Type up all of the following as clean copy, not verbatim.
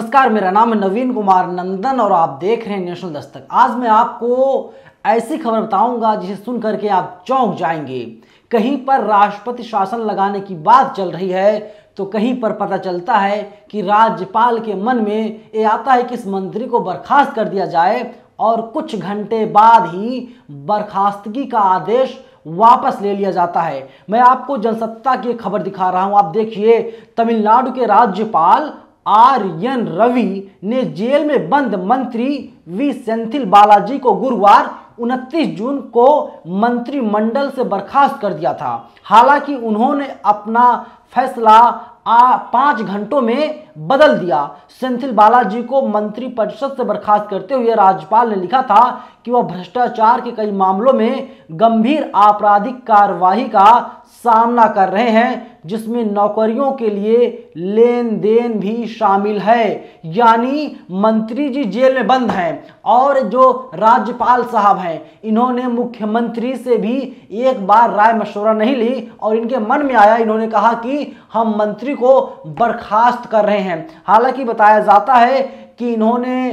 नमस्कार, मेरा नाम है नवीन कुमार नंदन और आप देख रहे हैं नेशनल दस्तक। आज मैं आपको ऐसी खबर बताऊंगा जिसे सुन करके आप चौंक जाएंगे। कहीं पर राष्ट्रपति शासन लगाने की बात चल रही है तो कहीं पर पता चलता है कि राज्यपाल के मन में ये आता है कि इस मंत्री को बर्खास्त कर दिया जाए और कुछ घंटे बाद ही बर्खास्तगी का आदेश वापस ले लिया जाता है। मैं आपको जनसत्ता की खबर दिखा रहा हूं, आप देखिए। तमिलनाडु के राज्यपाल आर.एन. रवि ने जेल में बंद मंत्री वी सेंथिल बालाजी को गुरुवार 29 जून को मंत्रिमंडल से बर्खास्त कर दिया था। हालांकि उन्होंने अपना फैसला 5 घंटों में बदल दिया। सेंथिल बालाजी को मंत्रिपरिषद से बर्खास्त करते हुए राज्यपाल ने लिखा था कि वह भ्रष्टाचार के कई मामलों में गंभीर आपराधिक कार्यवाही का सामना कर रहे हैं, जिसमें नौकरियों के लिए लेन देन भी शामिल है। यानी मंत्री जी जेल में बंद हैं और जो राज्यपाल साहब हैं इन्होंने मुख्यमंत्री से भी एक बार राय मशवरा नहीं ली और इनके मन में आया, इन्होंने कहा कि हम मंत्री को बर्खास्त कर रहे हैं। हालांकि बताया जाता है कि इन्होंने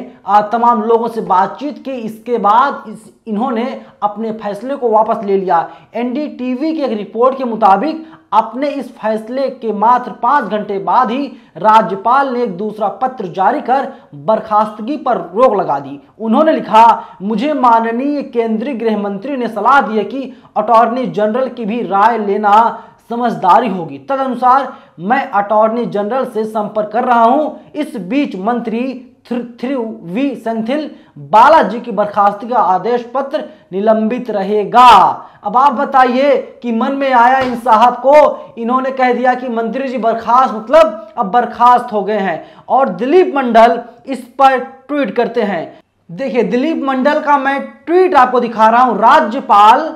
तमाम लोगों से बातचीत की, इसके बाद इन्होंने अपने फैसले को वापस ले लिया। एनडीटीवी की एक रिपोर्ट के मुताबिक अपने इस फैसले के मात्र 5 घंटे बाद ही राज्यपाल ने एक दूसरा पत्र जारी कर बर्खास्तगी पर रोक लगा दी। उन्होंने लिखा, मुझे माननीय केंद्रीय गृह मंत्री ने सलाह दी है कि अटॉर्नी जनरल की भी राय लेना समझदारी होगी। तदनुसार मैं अटॉर्नी जनरल से संपर्क कर रहा हूं। इस बीच मंत्री वी सेंथिल बालाजी की बर्खास्तगी का आदेश पत्र निलंबित रहेगा। अब आप बताइए कि मन में आया इन साहब को, इन्होंने कह दिया कि मंत्री जी बर्खास्त मतलब अब बर्खास्त हो गए हैं। और दिलीप मंडल इस पर ट्वीट करते हैं। देखिए, दिलीप मंडल का मैं ट्वीट आपको दिखा रहा हूं। राज्यपाल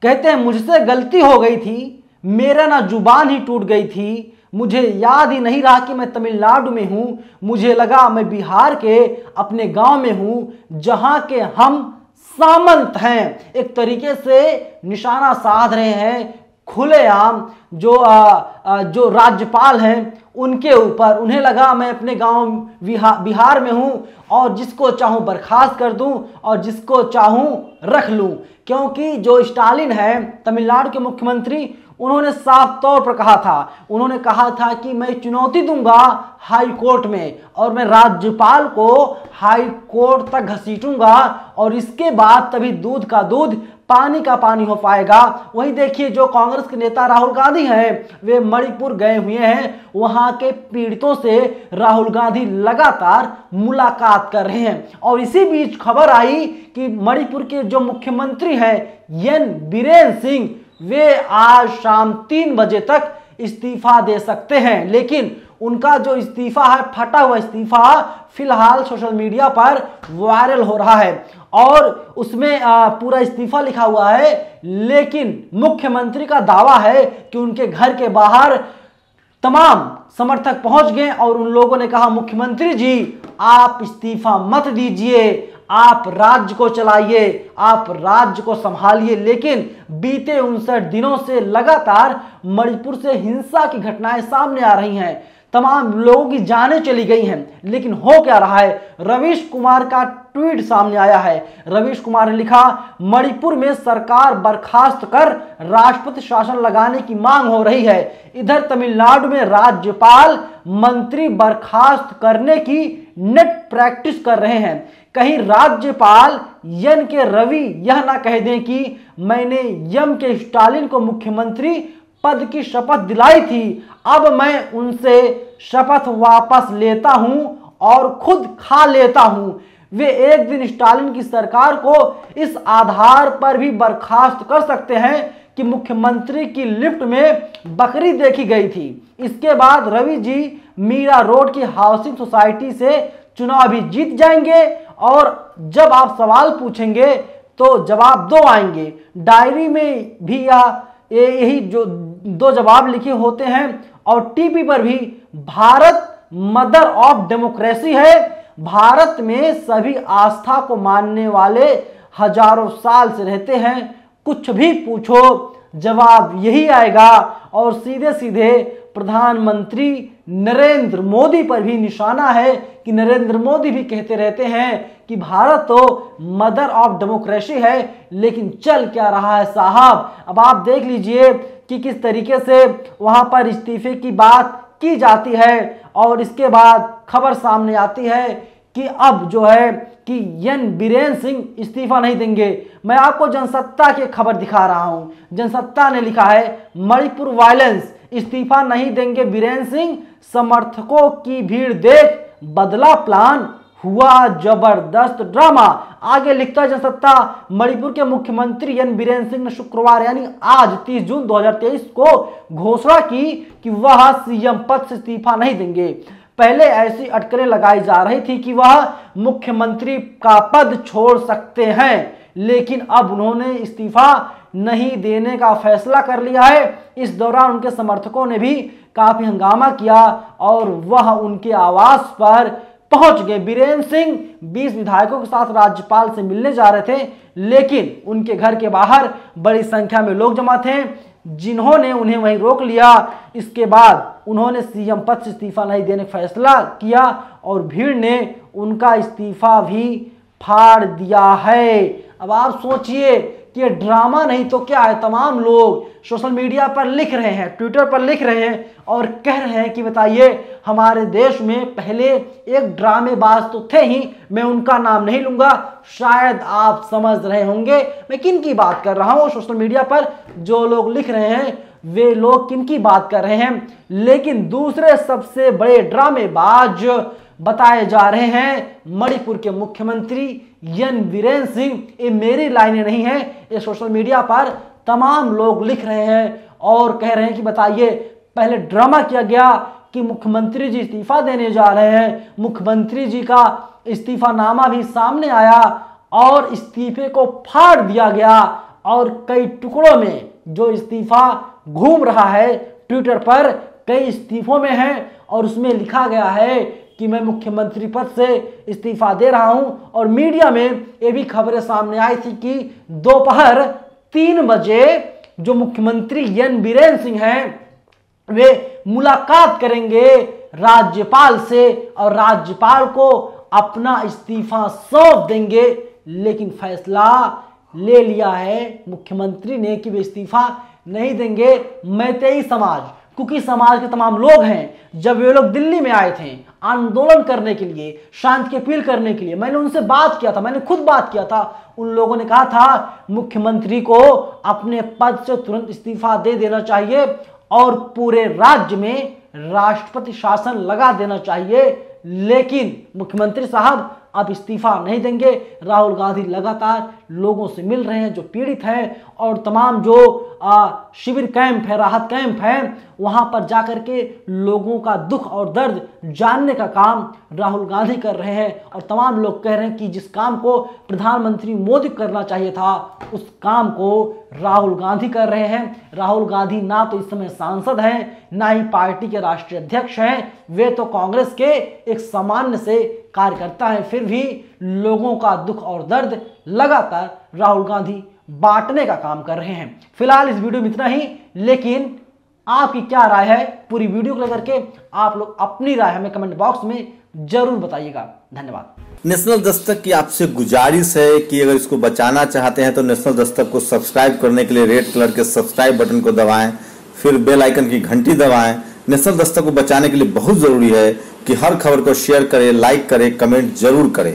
कहते हैं, मुझसे गलती हो गई थी, मेरा ना जुबान ही टूट गई थी, मुझे याद ही नहीं रहा कि मैं तमिलनाडु में हूं, मुझे लगा मैं बिहार के अपने गांव में हूं जहां के हम सामंत हैं। एक तरीके से निशाना साध रहे हैं खुलेआम जो राज्यपाल हैं उनके ऊपर। उन्हें लगा मैं अपने गांव बिहार में हूं और जिसको चाहूं बर्खास्त कर दूं और जिसको चाहूं रख लूं। क्योंकि जो स्टालिन है तमिलनाडु के मुख्यमंत्री, उन्होंने साफ तौर पर कहा था, उन्होंने कहा था कि मैं चुनौती दूंगा हाई कोर्ट में और मैं राज्यपाल को हाई कोर्ट तक घसीटूंगा और इसके बाद तभी दूध का दूध पानी का पानी हो पाएगा। वहीं देखिए, जो कांग्रेस के नेता राहुल गांधी हैं वे मणिपुर गए हुए हैं, वहां के पीड़ितों से राहुल गांधी लगातार मुलाकात कर रहे हैं। और इसी बीच खबर आई कि मणिपुर के जो मुख्यमंत्री हैं एन बीरेन सिंह, वे आज शाम 3 बजे तक इस्तीफा दे सकते हैं। लेकिन उनका जो इस्तीफा है, फटा हुआ इस्तीफा, फिलहाल सोशल मीडिया पर वायरल हो रहा है और उसमें पूरा इस्तीफा लिखा हुआ है। लेकिन मुख्यमंत्री का दावा है कि उनके घर के बाहर तमाम समर्थक पहुंच गए और उन लोगों ने कहा, मुख्यमंत्री जी आप इस्तीफा मत दीजिए, आप राज्य को चलाइए, आप राज्य को संभालिए। लेकिन बीते 59 दिनों से लगातार मणिपुर से हिंसा की घटनाएं सामने आ रही हैं, तमाम लोगों की जानें चली गई हैं। लेकिन हो क्या रहा है, रवीश कुमार का ट्वीट सामने आया है। रवीश कुमार ने लिखा, मणिपुर में सरकार बर्खास्त कर राष्ट्रपति शासन लगाने की मांग हो रही है। इधर तमिलनाडु में राज्यपाल मंत्री बर्खास्त करने की नेट प्रैक्टिस कर रहे हैं। कहीं राज्यपाल एन के रवि यह ना कह दें कि मैंने एम के स्टालिन को मुख्यमंत्री पद की शपथ दिलाई थी, अब मैं उनसे शपथ वापस लेता हूं और खुद खा लेता हूं। वे एक दिन स्टालिन की सरकार को इस आधार पर भी बर्खास्त कर सकते हैं कि मुख्यमंत्री की लिफ्ट में बकरी देखी गई थी। इसके बाद रवि जी मीरा रोड की हाउसिंग सोसाइटी से चुनाव भी जीत जाएंगे और जब आप सवाल पूछेंगे तो जवाब 2 आएंगे। डायरी में भी यही जो 2 जवाब लिखे होते हैं और टीपी पर भी, भारत मदर ऑफ डेमोक्रेसी है, भारत में सभी आस्था को मानने वाले हजारों साल से रहते हैं, कुछ भी पूछो जवाब यही आएगा और सीधे सीधे प्रधानमंत्री नरेंद्र मोदी पर भी निशाना है कि नरेंद्र मोदी भी कहते रहते हैं कि भारत तो मदर ऑफ डेमोक्रेसी है, लेकिन चल क्या रहा है साहब। अब आप देख लीजिए कि किस तरीके से वहां पर इस्तीफे की बात की जाती है और इसके बाद खबर सामने आती है कि अब जो है कि एन बीरेन सिंह इस्तीफा नहीं देंगे। मैं आपको जनसत्ता की खबर दिखा रहा हूं। जनसत्ता ने लिखा है मणिपुर वायलेंस, इस्तीफा नहीं देंगे बीरेन सिंह, समर्थकों की भीड़ देख बदला प्लान, हुआ जबरदस्त ड्रामा। आगे लिखता है जनसत्ता, मणिपुर के मुख्यमंत्री एन बीरेन सिंह ने शुक्रवार यानी आज 30 जून 2023 को घोषणा की कि वह सीएम पद से इस्तीफा नहीं देंगे। पहले ऐसी अटकलें लगाई जा रही थी कि वह मुख्यमंत्री का पद छोड़ सकते हैं, लेकिन अब उन्होंने इस्तीफा नहीं देने का फैसला कर लिया है। इस दौरान उनके समर्थकों ने भी काफी हंगामा किया और वह उनके आवास पर पहुंच गए। बीरेन सिंह 20 विधायकों के साथ राज्यपाल से मिलने जा रहे थे, लेकिन उनके घर के बाहर बड़ी संख्या में लोग जमा थे, जिन्होंने उन्हें वहीं रोक लिया। इसके बाद उन्होंने सीएम पद से इस्तीफा नहीं देने का फैसला किया और भीड़ ने उनका इस्तीफा भी फाड़ दिया है। अब आप सोचिए कि ये ड्रामा नहीं तो क्या है। तमाम लोग सोशल मीडिया पर लिख रहे हैं, ट्विटर पर लिख रहे हैं और कह रहे हैं कि बताइए हमारे देश में पहले एक ड्रामेबाज तो थे ही, मैं उनका नाम नहीं लूंगा, शायद आप समझ रहे होंगे मैं किन की बात कर रहा हूं। सोशल मीडिया पर जो लोग लिख रहे हैं वे लोग किन की बात कर रहे हैं, लेकिन दूसरे सबसे बड़े ड्रामेबाज बताए जा रहे हैं मणिपुर के मुख्यमंत्री एन बीरेन सिंह। ये मेरी लाइनें नहीं है, ये सोशल मीडिया पर तमाम लोग लिख रहे हैं और कह रहे हैं कि बताइए पहले ड्रामा किया गया कि मुख्यमंत्री जी इस्तीफा देने जा रहे हैं, मुख्यमंत्री जी का इस्तीफानामा भी सामने आया और इस्तीफे को फाड़ दिया गया और कई टुकड़ों में जो इस्तीफा घूम रहा है ट्विटर पर, कई इस्तीफों में है और उसमें लिखा गया है कि मैं मुख्यमंत्री पद से इस्तीफा दे रहा हूं। और मीडिया में ये भी खबरें सामने आई थी कि दोपहर 3 बजे जो मुख्यमंत्री एन बीरेन सिंह हैं वे मुलाकात करेंगे राज्यपाल से और राज्यपाल को अपना इस्तीफा सौंप देंगे। लेकिन फैसला ले लिया है मुख्यमंत्री ने कि वे इस्तीफा नहीं देंगे। मैतेई समाज, कुकी समाज के तमाम लोग हैं, जब वे लोग दिल्ली में आए थे आंदोलन करने के लिए, शांति की अपील करने के लिए, मैंने उनसे बात किया था, मैंने खुद बात किया था। उन लोगों ने कहा था मुख्यमंत्री को अपने पद से तुरंत इस्तीफा दे देना चाहिए और पूरे राज्य में राष्ट्रपति शासन लगा देना चाहिए, लेकिन मुख्यमंत्री साहब अब इस्तीफा नहीं देंगे। राहुल गांधी लगातार लोगों से मिल रहे हैं जो पीड़ित हैं और तमाम जो शिविर कैंप है, राहत कैंप है, वहां पर जाकर के लोगों का दुख और दर्द जानने का काम राहुल गांधी कर रहे हैं। और तमाम लोग कह रहे हैं कि जिस काम को प्रधानमंत्री मोदी करना चाहिए था उस काम को राहुल गांधी कर रहे हैं। राहुल गांधी ना तो इस समय सांसद हैं, ना ही पार्टी के राष्ट्रीय अध्यक्ष हैं, वे तो कांग्रेस के एक सामान्य से कार्यकर्ता हैं। फिर भी लोगों का दुख और दर्द लगातार राहुल गांधी बांटने का काम कर रहे हैं। फिलहाल इस वीडियो में इतना ही, लेकिन आपकी क्या राय है पूरी वीडियो को लेकर के आप लोग अपनी राय हमें कमेंट बॉक्स में जरूर बताइएगा। धन्यवाद। नेशनल दस्तक की आपसे गुजारिश है कि अगर इसको बचाना चाहते हैं तो नेशनल दस्तक को सब्सक्राइब करने के लिए रेड कलर के सब्सक्राइब बटन को दबाएं, फिर बेल आइकन की घंटी दबाएं। नेशनल दस्तक को बचाने के लिए बहुत जरूरी है कि हर खबर को शेयर करें, लाइक करें, कमेंट जरूर करें।